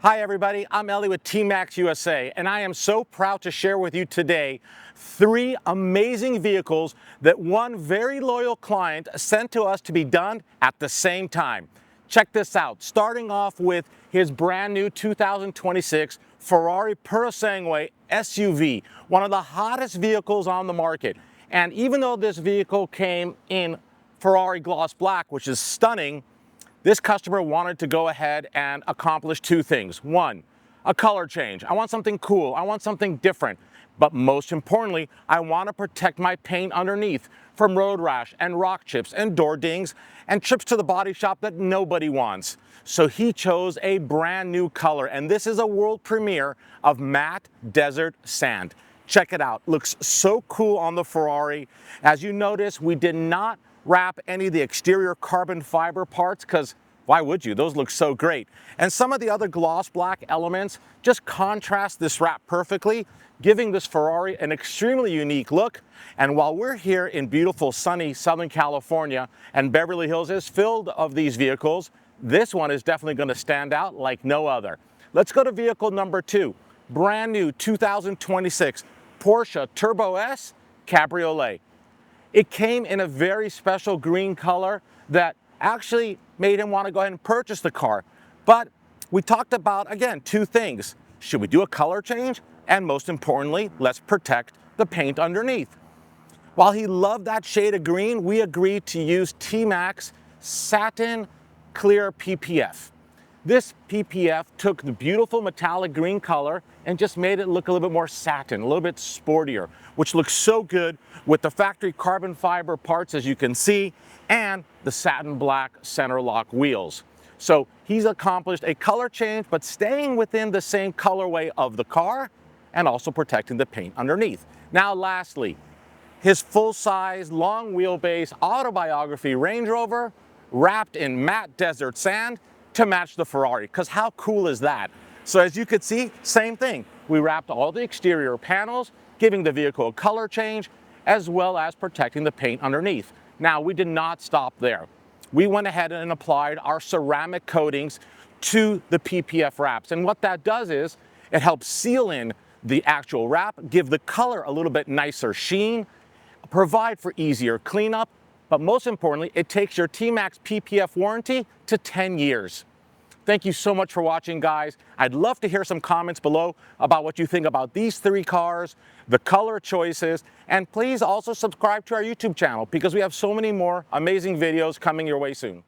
Hi everybody, I'm Ellie with TMaxx USA, and I am so proud to share with you today 3 amazing vehicles that one very loyal client sent to us to be done at the same time. Check this out, starting off with his brand new 2026 Ferrari Purosangue SUV, one of the hottest vehicles on the market. And even though this vehicle came in Ferrari gloss black, which is stunning, this customer wanted to go ahead and accomplish 2 things. 1, a color change. I want something cool. I want something different. But most importantly, I want to protect my paint underneath from road rash and rock chips and door dings and trips to the body shop that nobody wants. So he chose a brand new color, and this is a world premiere of matte desert sand. Check it out. Looks so cool on the Ferrari. As you notice, we did not wrap any of the exterior carbon fiber parts because why would you? Those look so great. And some of the other gloss black elements just contrast this wrap perfectly, giving this Ferrari an extremely unique look. And while we're here in beautiful sunny Southern California and Beverly Hills is filled of these vehicles, this one is definitely going to stand out like no other. Let's go to vehicle number 2, brand new 2026 Porsche Turbo S Cabriolet. It came in a very special green color that actually made him want to go ahead and purchase the car. But we talked about, again, 2 things. Should we do a color change? And most importantly, let's protect the paint underneath. While he loved that shade of green, we agreed to use TMaxx Satin Clear PPF. This PPF took the beautiful metallic green color and just made it look a little bit more satin, a little bit sportier, which looks so good with the factory carbon fiber parts, as you can see, and the satin black center lock wheels. So he's accomplished a color change, but staying within the same colorway of the car and also protecting the paint underneath. Now lastly, his full-size, long wheelbase Autobiography Range Rover wrapped in matte desert sand to match the Ferrari, because how cool is that? So as you could see, same thing. We wrapped all the exterior panels, giving the vehicle a color change, as well as protecting the paint underneath. Now, we did not stop there. We went ahead and applied our ceramic coatings to the PPF wraps. And what that does is, it helps seal in the actual wrap, give the color a little bit nicer sheen, provide for easier cleanup, but most importantly, it takes your TMaxx PPF warranty to 10 years. Thank you so much for watching, guys. I'd love to hear some comments below about what you think about these 3 cars, the color choices, and please also subscribe to our YouTube channel because we have so many more amazing videos coming your way soon.